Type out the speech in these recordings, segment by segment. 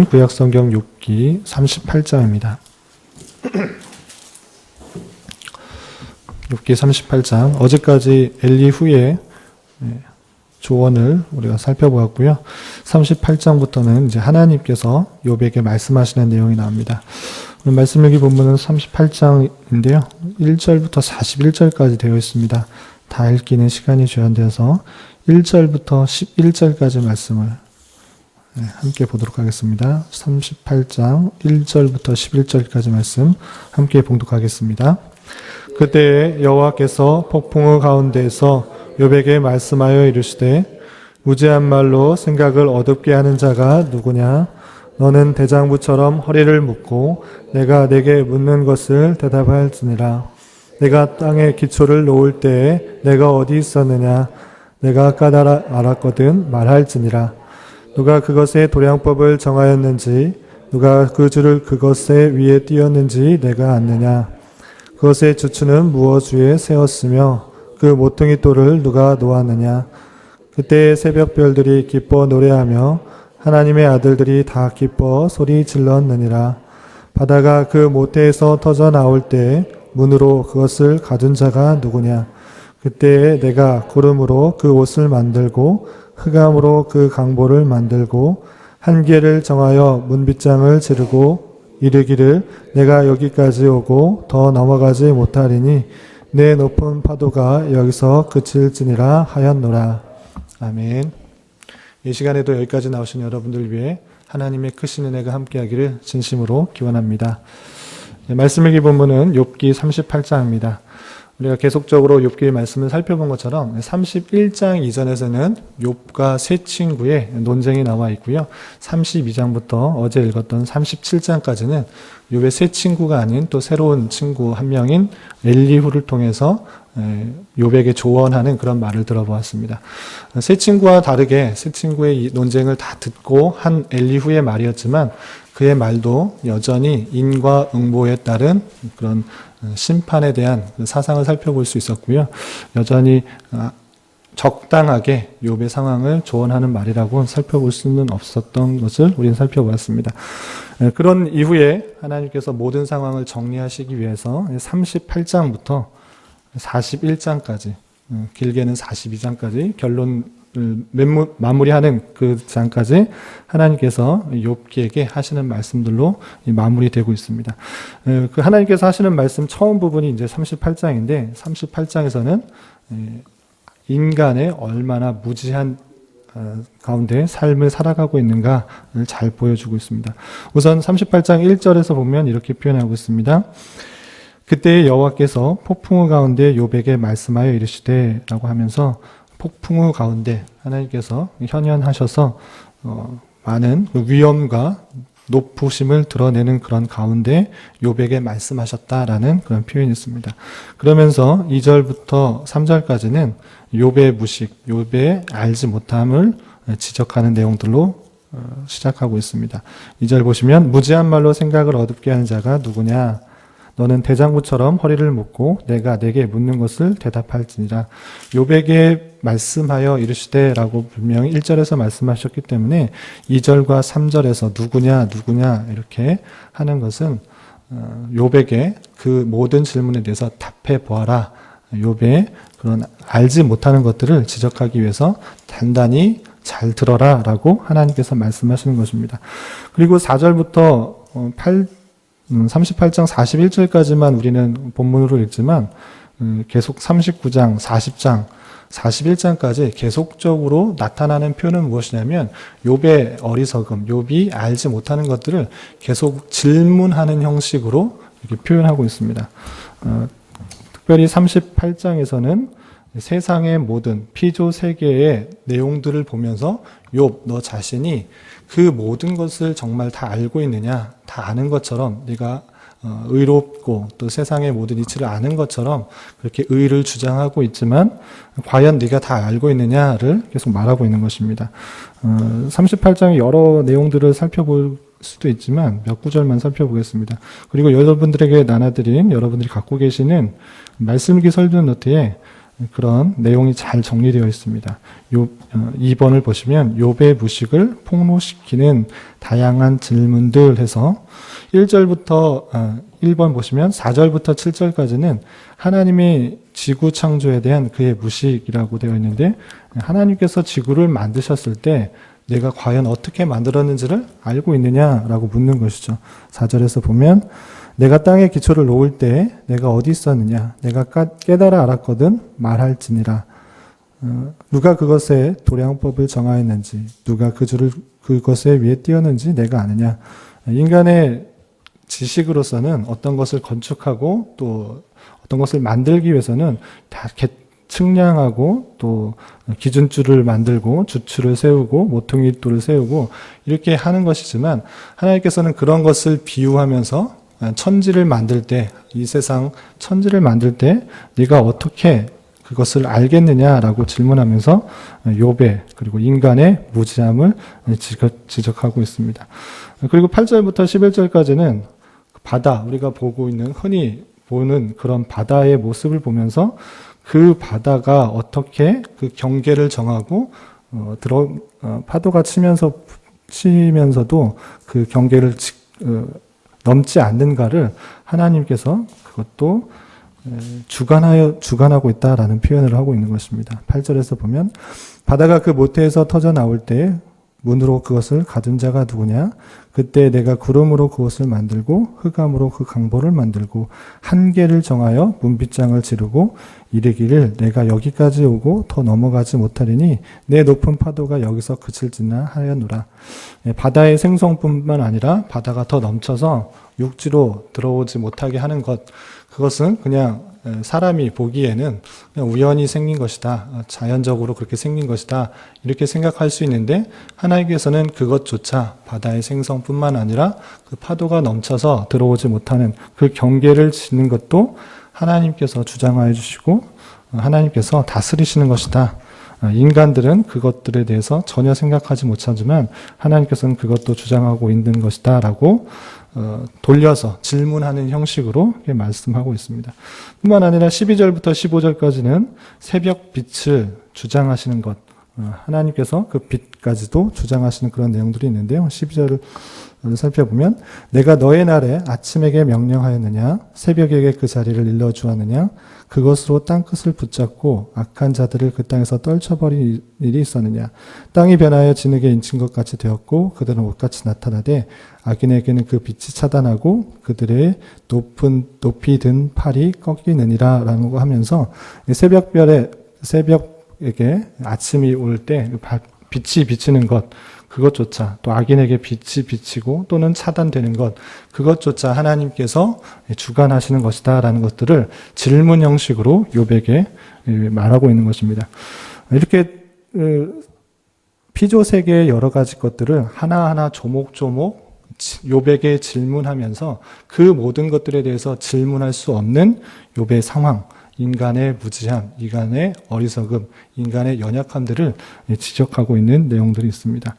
구약성경 욥기 38장입니다. 욥기 38장, 어제까지 엘리후의 조언을 우리가 살펴보았고요. 38장부터는 이제 하나님께서 욥에게 말씀하시는 내용이 나옵니다. 오늘 말씀 여기 본문은 38장인데요. 1절부터 41절까지 되어 있습니다. 다 읽기는 시간이 제한되어서 1절부터 11절까지 말씀을 함께 보도록 하겠습니다. 38장 1절부터 11절까지 말씀 함께 봉독하겠습니다. 그때 여호와께서 폭풍우 가운데에서 욥에게 말씀하여 이르시되 무지한 말로 생각을 어둡게 하는 자가 누구냐? 너는 대장부처럼 허리를 묶고 내가 내게 묻는 것을 대답할지니라. 내가 땅에 기초를 놓을 때에 내가 어디 있었느냐? 내가 까다라 알았거든 말할지니라. 누가 그것의 도량법을 정하였는지 누가 그 줄을 그것의 위에 띄었는지 내가 아느냐. 그것의 주추는 무엇 위에 세웠으며 그 모퉁이 돌을 누가 놓았느냐. 그때 새벽별들이 기뻐 노래하며 하나님의 아들들이 다 기뻐 소리 질렀느니라. 바다가 그 모태에서 터져 나올 때 문으로 그것을 가둔 자가 누구냐. 그때 내가 구름으로 그 옷을 만들고 흑암으로 그 강보를 만들고 한계를 정하여 문빗장을 지르고 이르기를 내가 여기까지 오고 더 넘어가지 못하리니 내 높은 파도가 여기서 그칠지니라 하였노라. 아멘. 이 시간에도 여기까지 나오신 여러분들 위해 하나님의 크신 은혜가 함께하기를 진심으로 기원합니다. 말씀 읽기 본문은 욥기 38장입니다. 우리가 계속적으로 욥기의 말씀을 살펴본 것처럼 31장 이전에서는 욥과 세 친구의 논쟁이 나와 있고요. 32장부터 어제 읽었던 37장까지는 욥의 세 친구가 아닌 또 새로운 친구 한 명인 엘리후를 통해서 욥에게 조언하는 그런 말을 들어보았습니다. 세 친구와 다르게 세 친구의 이 논쟁을 다 듣고 한 엘리후의 말이었지만 그의 말도 여전히 인과응보에 따른 그런 심판에 대한 사상을 살펴볼 수 있었고요. 여전히 적당하게 욥의 상황을 조언하는 말이라고 살펴볼 수는 없었던 것을 우리는 살펴보았습니다. 그런 이후에 하나님께서 모든 상황을 정리하시기 위해서 38장부터 41장까지, 길게는 42장까지 결론을 마무리하는 그 장까지 하나님께서 욥기에게 하시는 말씀들로 마무리되고 있습니다. 그 하나님께서 하시는 말씀 처음 부분이 이제 38장인데 38장에서는 인간의 얼마나 무지한 가운데 삶을 살아가고 있는가를 잘 보여주고 있습니다. 우선 38장 1절에서 보면 이렇게 표현하고 있습니다. 그때 여호와께서 폭풍우 가운데 욥에게 말씀하여 이르시되 라고 하면서 폭풍우 가운데 하나님께서 현현하셔서 많은 위험과 높으심을 드러내는 그런 가운데 욥에게 말씀하셨다라는 그런 표현이 있습니다. 그러면서 2절부터 3절까지는 욥의 무식, 욥의 알지 못함을 지적하는 내용들로 시작하고 있습니다. 2절 보시면 무지한 말로 생각을 어둡게 하는 자가 누구냐. 너는 대장부처럼 허리를 묶고 내가 내게 묻는 것을 대답할지니라. 욥에게 말씀하여 이르시되라고 분명히 1절에서 말씀하셨기 때문에 2절과 3절에서 누구냐 이렇게 하는 것은 욥에게 그 모든 질문에 대해서 답해 보아라. 욥의 그런 알지 못하는 것들을 지적하기 위해서 단단히 잘 들어라 라고 하나님께서 말씀하시는 것입니다. 그리고 4절부터 38장 41절까지만 우리는 본문으로 읽지만 계속 39장, 40장, 41장까지 계속적으로 나타나는 표현은 무엇이냐면 욥의 어리석음, 욥이 알지 못하는 것들을 계속 질문하는 형식으로 이렇게 표현하고 있습니다. 특별히 38장에서는 세상의 모든 피조 세계의 내용들을 보면서 욥, 너 자신이 그 모든 것을 정말 다 알고 있느냐, 다 아는 것처럼 네가 의롭고 또 세상의 모든 이치를 아는 것처럼 그렇게 의를 주장하고 있지만 과연 네가 다 알고 있느냐를 계속 말하고 있는 것입니다. 38장의 여러 내용들을 살펴볼 수도 있지만 몇 구절만 살펴보겠습니다. 그리고 여러분들에게 나눠드린 여러분들이 갖고 계시는 말씀기 설교 노트에 그런 내용이 잘 정리되어 있습니다. 2번을 보시면 욥의 무식을 폭로시키는 다양한 질문들 해서 1번 보시면 4절부터 7절까지는 하나님의 지구 창조에 대한 그의 무식이라고 되어 있는데, 하나님께서 지구를 만드셨을 때 내가 과연 어떻게 만들었는지를 알고 있느냐라고 묻는 것이죠. 4절에서 보면 내가 땅의 기초를 놓을 때 내가 어디 있었느냐, 내가 깨달아 알았거든 말할지니라. 누가 그것의 도량법을 정하였는지, 누가 그 줄을 그것에 위에 띄었는지 내가 아느냐. 인간의 지식으로서는 어떤 것을 건축하고 또 어떤 것을 만들기 위해서는 다 측량하고 또 기준줄을 만들고 주추를 세우고 모퉁이돌을 세우고 이렇게 하는 것이지만, 하나님께서는 그런 것을 비유하면서 천지를 만들 때, 이 세상 천지를 만들 때 네가 어떻게 그것을 알겠느냐라고 질문하면서 욥의 그리고 인간의 무지함을 지적하고 있습니다. 그리고 8절부터 11절까지는 바다, 우리가 보고 있는 흔히 보는 그런 바다의 모습을 보면서 그 바다가 어떻게 그 경계를 정하고 파도가 치면서도 그 경계를 넘지 않는가를 하나님께서 그것도 주관하고 있다라는 표현을 하고 있는 것입니다. 8절에서 보면 바다가 그 모태에서 터져 나올 때 문으로 그것을 가둔 자가 누구냐? 그때 내가 구름으로 그것을 만들고 흑암으로 그 강보를 만들고 한계를 정하여 문빗장을 지르고 이르기를 내가 여기까지 오고 더 넘어가지 못하리니 내 높은 파도가 여기서 그칠지나 하였노라. 바다의 생성뿐만 아니라 바다가 더 넘쳐서 육지로 들어오지 못하게 하는 것, 그것은 그냥 사람이 보기에는 그냥 우연히 생긴 것이다, 자연적으로 그렇게 생긴 것이다, 이렇게 생각할 수 있는데, 하나님께서는 그것조차 바다의 생성뿐만 아니라 그 파도가 넘쳐서 들어오지 못하는 그 경계를 짓는 것도 하나님께서 주장하여 주시고 하나님께서 다스리시는 것이다. 인간들은 그것들에 대해서 전혀 생각하지 못하지만 하나님께서는 그것도 주장하고 있는 것이다 라고 돌려서 질문하는 형식으로 말씀하고 있습니다. 뿐만 아니라 12절부터 15절까지는 새벽 빛을 주장하시는 것, 하나님께서 그 빛까지도 주장하시는 그런 내용들이 있는데요. 12절을 살펴보면 내가 너의 날에 아침에게 명령하였느냐, 새벽에게 그 자리를 일러주었느냐, 그것으로 땅끝을 붙잡고 악한 자들을 그 땅에서 떨쳐버린 일이 있었느냐. 땅이 변하여 진흙에 인친 것 같이 되었고 그들은 옷같이 나타나되 악인에게는 그 빛이 차단하고 그들의 높이 든 팔이 꺾이느니라 라고 하면서 새벽에게 아침이 올 때 빛이 비치는 것, 그것조차, 또 악인에게 빛이 비치고 또는 차단되는 것, 그것조차 하나님께서 주관하시는 것이다 라는 것들을 질문 형식으로 욥에게 말하고 있는 것입니다. 이렇게 피조세계의 여러 가지 것들을 하나하나 조목조목 욥에게 질문하면서 그 모든 것들에 대해서 질문할 수 없는 욥의 상황, 인간의 무지함, 인간의 어리석음, 인간의 연약함들을 지적하고 있는 내용들이 있습니다.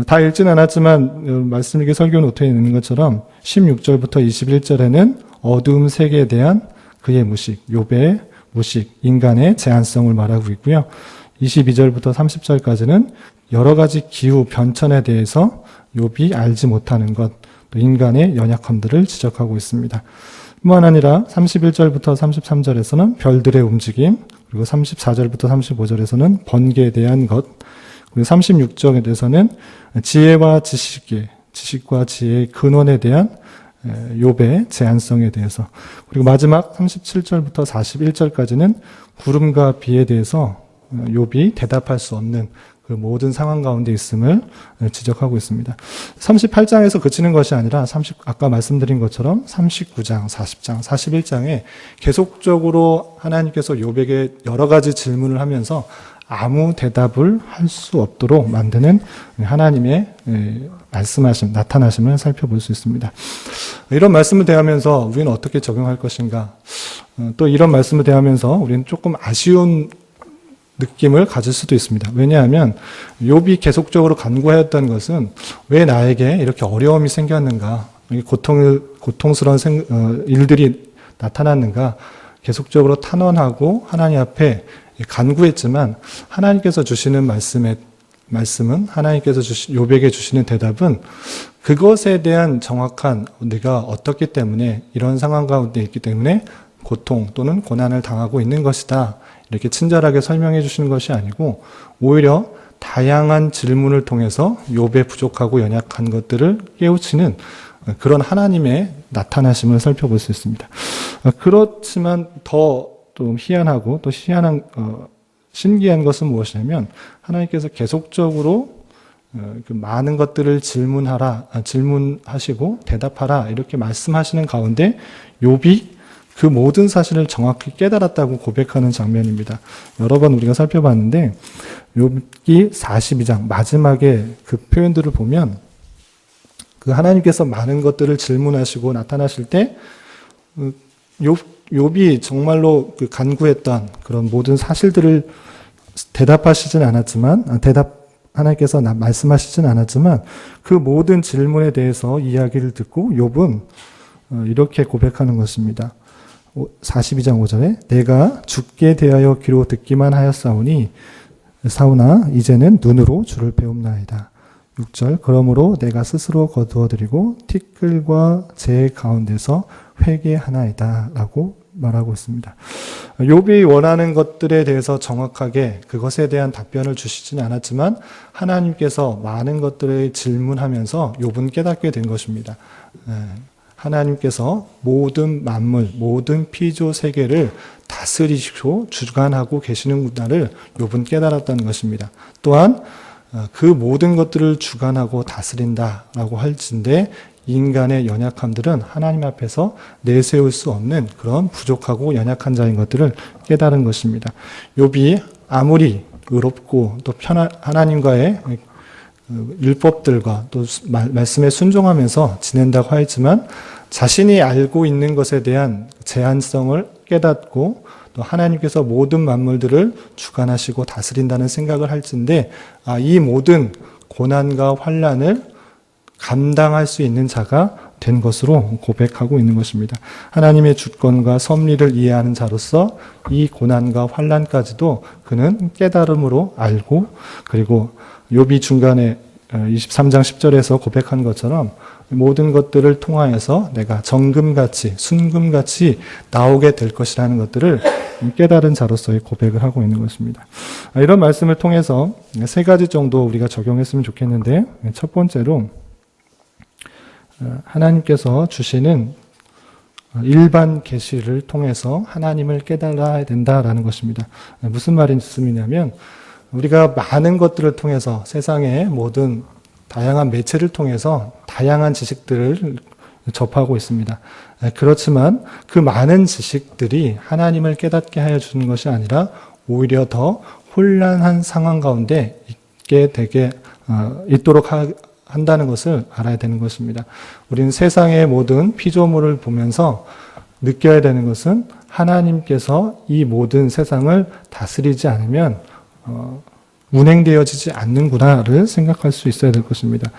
다 읽지는 않았지만 말씀 읽기 설교 노트에 있는 것처럼 16절부터 21절에는 어두움 세계에 대한 그의 무식, 욥의 무식, 인간의 제한성을 말하고 있고요. 22절부터 30절까지는 여러 가지 기후 변천에 대해서 욥이 알지 못하는 것, 또 인간의 연약함들을 지적하고 있습니다. 뿐만 아니라 31절부터 33절에서는 별들의 움직임, 그리고 34절부터 35절에서는 번개에 대한 것, 그리고 36절에 대해서는 지혜와 지식과 지혜의 근원에 대한 욥의 제한성에 대해서, 그리고 마지막 37절부터 41절까지는 구름과 비에 대해서 욥이 대답할 수 없는 그 모든 상황 가운데 있음을 지적하고 있습니다. 38장에서 그치는 것이 아니라 아까 말씀드린 것처럼 39장, 40장, 41장에 계속적으로 하나님께서 욥에게 여러 가지 질문을 하면서 아무 대답을 할 수 없도록 만드는 하나님의 말씀하심, 나타나심을 살펴볼 수 있습니다. 이런 말씀을 대하면서 우리는 어떻게 적용할 것인가? 또 이런 말씀을 대하면서 우리는 조금 아쉬운 느낌을 가질 수도 있습니다. 왜냐하면 욥이 계속적으로 간구하였던 것은 왜 나에게 이렇게 어려움이 생겼는가, 고통스러운 일들이 나타났는가, 계속적으로 탄원하고 하나님 앞에 간구했지만 하나님께서 주시는 말씀은 하나님께서 욥에게 주시는 대답은 그것에 대한 정확한 네가 어떻기 때문에 이런 상황 가운데 있기 때문에 고통 또는 고난을 당하고 있는 것이다. 이렇게 친절하게 설명해 주시는 것이 아니고 오히려 다양한 질문을 통해서 욥의 부족하고 연약한 것들을 깨우치는 그런 하나님의 나타나심을 살펴볼 수 있습니다. 그렇지만 더 좀 희한하고 또 신기한 것은 무엇이냐면 하나님께서 계속적으로 그 많은 것들을 질문하시고 대답하라 이렇게 말씀하시는 가운데 욥이 그 모든 사실을 정확히 깨달았다고 고백하는 장면입니다. 여러 번 우리가 살펴봤는데 욥기 42장 마지막에 그 표현들을 보면 그 하나님께서 많은 것들을 질문하시고 나타나실 때 욥이 정말로 그 간구했던 그런 모든 사실들을 대답하시진 않았지만 하나님께서 말씀하시진 않았지만 그 모든 질문에 대해서 이야기를 듣고 욥은 이렇게 고백하는 것입니다. 42장 5절에 내가 죽게 대하여 귀로 듣기만 하였사오나 이제는 눈으로 주를 배움나이다. 6절 그러므로 내가 스스로 거두어드리고 티끌과 재 가운데서 회개하나이다 라고 말하고 있습니다. 욥이 원하는 것들에 대해서 정확하게 그것에 대한 답변을 주시지는 않았지만 하나님께서 많은 것들을 질문하면서 욥은 깨닫게 된 것입니다. 하나님께서 모든 만물, 모든 피조 세계를 다스리시고 주관하고 계시는구나를 욥은 깨달았다는 것입니다. 또한 그 모든 것들을 주관하고 다스린다라고 할진대 인간의 연약함들은 하나님 앞에서 내세울 수 없는 그런 부족하고 연약한 자인 것들을 깨달은 것입니다. 욥이 아무리 의롭고 또 하나님과의 율법들과 또 말씀에 순종하면서 지낸다고 하였지만 자신이 알고 있는 것에 대한 제한성을 깨닫고 또 하나님께서 모든 만물들을 주관하시고 다스린다는 생각을 할진대 이 모든 고난과 환난을 감당할 수 있는 자가 된 것으로 고백하고 있는 것입니다. 하나님의 주권과 섭리를 이해하는 자로서 이 고난과 환난까지도 그는 깨달음으로 알고 그리고 욥이 중간에 23장 10절에서 고백한 것처럼 모든 것들을 통하여서 내가 정금같이 순금같이 나오게 될 것이라는 것들을 깨달은 자로서의 고백을 하고 있는 것입니다. 이런 말씀을 통해서 세 가지 정도 우리가 적용했으면 좋겠는데 첫 번째로 하나님께서 주시는 일반 계시를 통해서 하나님을 깨달아야 된다라는 것입니다. 무슨 말씀이냐면 우리가 많은 것들을 통해서 세상의 모든 다양한 매체를 통해서 다양한 지식들을 접하고 있습니다. 그렇지만 그 많은 지식들이 하나님을 깨닫게 하여 주는 것이 아니라 오히려 더 혼란한 상황 가운데 있도록 한다는 것을 알아야 되는 것입니다. 우리는 세상의 모든 피조물을 보면서 느껴야 되는 것은 하나님께서 이 모든 세상을 다스리지 않으면 운행되어지지 않는구나를 생각할 수 있어야 될 것입니다.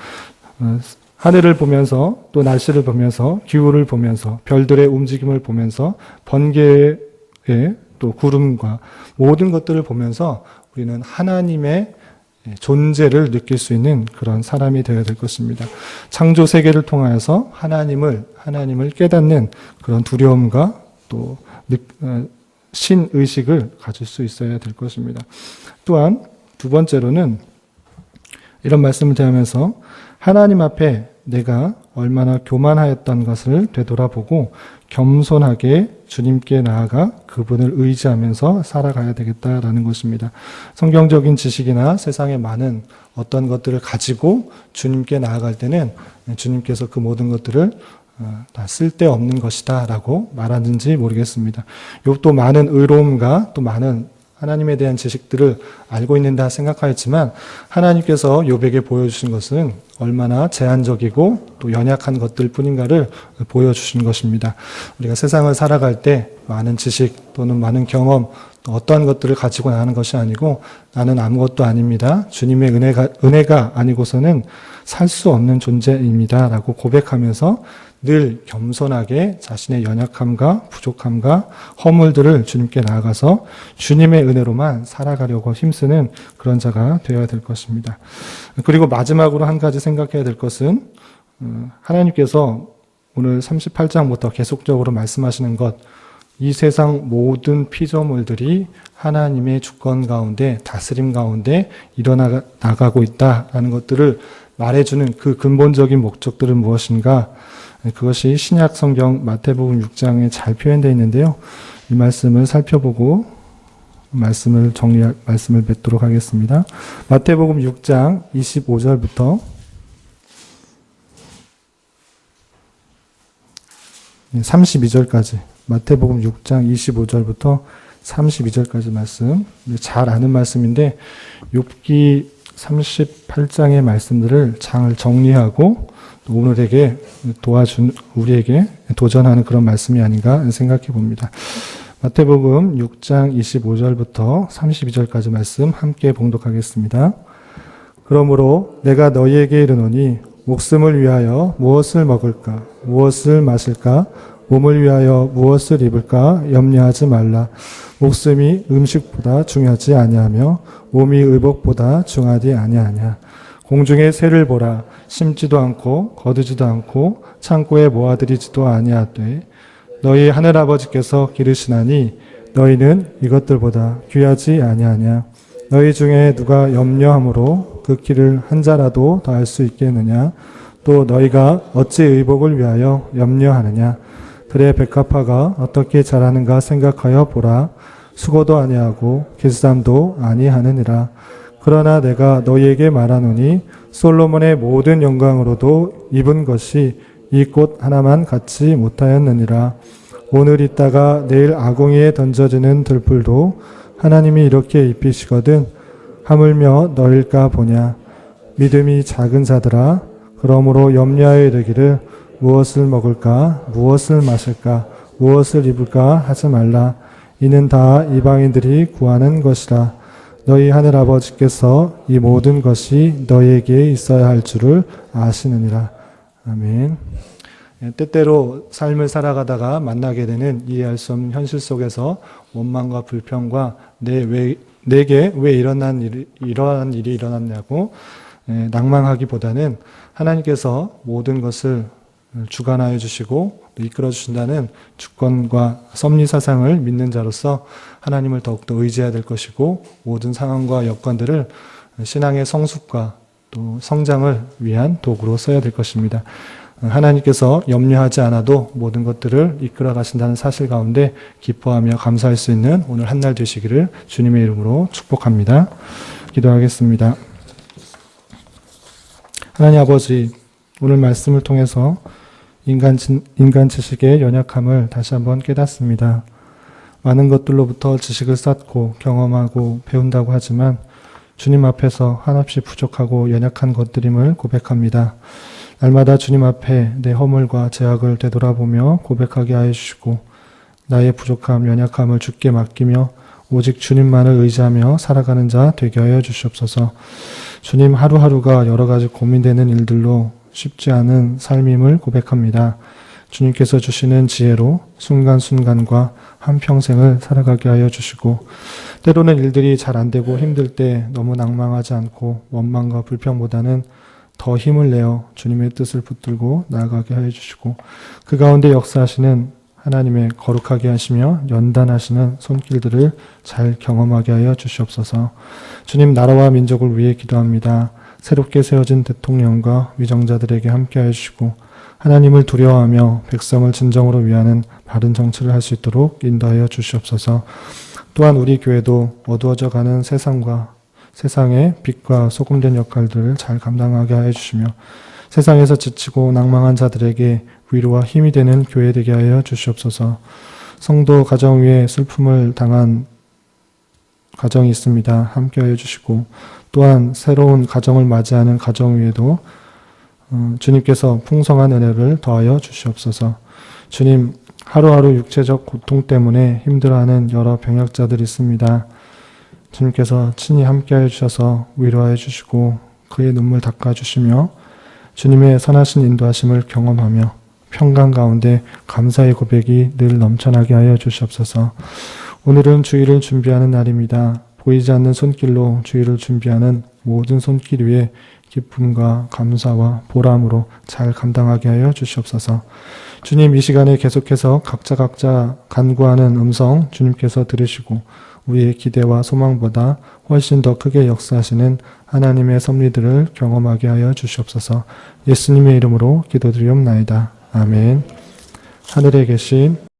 하늘을 보면서 또 날씨를 보면서 기후를 보면서 별들의 움직임을 보면서 번개의 또 구름과 모든 것들을 보면서 우리는 하나님의 존재를 느낄 수 있는 그런 사람이 되어야 될 것입니다. 창조 세계를 통하여서 하나님을 깨닫는 그런 두려움과 또 신의식을 가질 수 있어야 될 것입니다. 또한 두 번째로는 이런 말씀을 대하면서 하나님 앞에 내가 얼마나 교만하였던 것을 되돌아보고 겸손하게 주님께 나아가 그분을 의지하면서 살아가야 되겠다라는 것입니다. 성경적인 지식이나 세상의 많은 어떤 것들을 가지고 주님께 나아갈 때는 주님께서 그 모든 것들을 다 쓸데없는 것이다 라고 말하는지 모르겠습니다. 욥도 많은 의로움과 또 많은 하나님에 대한 지식들을 알고 있는다 생각하였지만 하나님께서 욥에게 보여주신 것은 얼마나 제한적이고 또 연약한 것들 뿐인가를 보여주신 것입니다. 우리가 세상을 살아갈 때 많은 지식 또는 많은 경험 또 어떠한 것들을 가지고 나가는 것이 아니고 나는 아무것도 아닙니다. 주님의 은혜가 아니고서는 살 수 없는 존재입니다. 라고 고백하면서 늘 겸손하게 자신의 연약함과 부족함과 허물들을 주님께 나아가서 주님의 은혜로만 살아가려고 힘쓰는 그런 자가 되어야 될 것입니다. 그리고 마지막으로 한 가지 생각해야 될 것은 하나님께서 오늘 38장부터 계속적으로 말씀하시는 것, 이 세상 모든 피조물들이 하나님의 주권 가운데, 다스림 가운데 일어나가고 있다라는 것들을 말해주는 그 근본적인 목적들은 무엇인가? 그것이 신약 성경 마태복음 6장에 잘 표현되어 있는데요. 이 말씀을 살펴보고 말씀을 맺도록 하겠습니다. 마태복음 6장 25절부터 32절까지, 마태복음 6장 25절부터 32절까지 말씀, 잘 아는 말씀인데 욥기 38장의 말씀들을 잘 정리하고 또 오늘에게 우리에게 도전하는 그런 말씀이 아닌가 생각해 봅니다. 마태복음 6장 25절부터 32절까지 말씀 함께 봉독하겠습니다. 그러므로 내가 너희에게 이르노니 목숨을 위하여 무엇을 먹을까, 무엇을 마실까, 몸을 위하여 무엇을 입을까 염려하지 말라. 목숨이 음식보다 중요하지 아니하며 몸이 의복보다 중하지 아니하냐. 공중의 새를 보라. 심지도 않고 거두지도 않고 창고에 모아들이지도 아니하되 너희 하늘아버지께서 기르시나니 너희는 이것들보다 귀하지 아니하냐. 너희 중에 누가 염려함으로 그 길을 한 자라도 더할 수 있겠느냐. 또 너희가 어찌 의복을 위하여 염려하느냐. 들의 백합화가 어떻게 자라는가 생각하여 보라. 수고도 아니하고 길쌈도 아니하느니라. 그러나 내가 너희에게 말하노니 솔로몬의 모든 영광으로도 입은 것이 이 꽃 하나만 갖지 못하였느니라. 오늘 있다가 내일 아궁이에 던져지는 들풀도 하나님이 이렇게 입히시거든 하물며 너일까 보냐. 믿음이 작은 자들아, 그러므로 염려하여 이르기를 무엇을 먹을까, 무엇을 마실까, 무엇을 입을까 하지 말라. 이는 다 이방인들이 구하는 것이라. 너희 하늘아버지께서 이 모든 것이 너희에게 있어야 할 줄을 아시느니라. 아멘. 때때로 삶을 살아가다가 만나게 되는 이해할 수 없는 현실 속에서 원망과 불평과 내게 왜 이러한 일이 일어났냐고 낭망하기보다는 하나님께서 모든 것을 주관하여 주시고 이끌어 주신다는 주권과 섭리 사상을 믿는 자로서 하나님을 더욱더 의지해야 될 것이고 모든 상황과 여건들을 신앙의 성숙과 또 성장을 위한 도구로 써야 될 것입니다. 하나님께서 염려하지 않아도 모든 것들을 이끌어 가신다는 사실 가운데 기뻐하며 감사할 수 있는 오늘 한날 되시기를 주님의 이름으로 축복합니다. 기도하겠습니다. 하나님 아버지, 오늘 말씀을 통해서 인간 지식의 연약함을 다시 한번 깨닫습니다. 많은 것들로부터 지식을 쌓고 경험하고 배운다고 하지만 주님 앞에서 한없이 부족하고 연약한 것들임을 고백합니다. 날마다 주님 앞에 내 허물과 죄악을 되돌아보며 고백하게 하여 주시고 나의 부족함, 연약함을 주께 맡기며 오직 주님만을 의지하며 살아가는 자 되게 하여 주시옵소서. 주님, 하루하루가 여러 가지 고민되는 일들로 쉽지 않은 삶임을 고백합니다. 주님께서 주시는 지혜로 순간순간과 한평생을 살아가게 하여 주시고 때로는 일들이 잘 안 되고 힘들 때 너무 낭망하지 않고 원망과 불평보다는 더 힘을 내어 주님의 뜻을 붙들고 나아가게 하여 주시고 그 가운데 역사하시는 하나님의 거룩하게 하시며 연단하시는 손길들을 잘 경험하게 하여 주시옵소서. 주님, 나라와 민족을 위해 기도합니다. 새롭게 세워진 대통령과 위정자들에게 함께하여 주시고 하나님을 두려워하며 백성을 진정으로 위하는 바른 정치를 할 수 있도록 인도하여 주시옵소서. 또한 우리 교회도 어두워져 가는 세상과 세상의 빛과 소금된 역할들을 잘 감당하게 하여 주시며 세상에서 지치고 낭망한 자들에게 위로와 힘이 되는 교회 되게 하여 주시옵소서. 성도 가정 위에 슬픔을 당한 가정이 있습니다. 함께하여 주시고 또한 새로운 가정을 맞이하는 가정 위에도 주님께서 풍성한 은혜를 더하여 주시옵소서. 주님, 하루하루 육체적 고통 때문에 힘들어하는 여러 병약자들이 있습니다. 주님께서 친히 함께하여 주셔서 위로하여 주시고 그의 눈물 닦아주시며 주님의 선하신 인도하심을 경험하며 평강 가운데 감사의 고백이 늘 넘쳐나게 하여 주시옵소서. 오늘은 주일을 준비하는 날입니다. 보이지 않는 손길로 주일을 준비하는 모든 손길 위에 기쁨과 감사와 보람으로 잘 감당하게 하여 주시옵소서. 주님, 이 시간에 계속해서 각자 간구하는 음성 주님께서 들으시고 우리의 기대와 소망보다 훨씬 더 크게 역사하시는 하나님의 섭리들을 경험하게 하여 주시옵소서. 예수님의 이름으로 기도드리옵나이다. 아멘. 하늘에 계신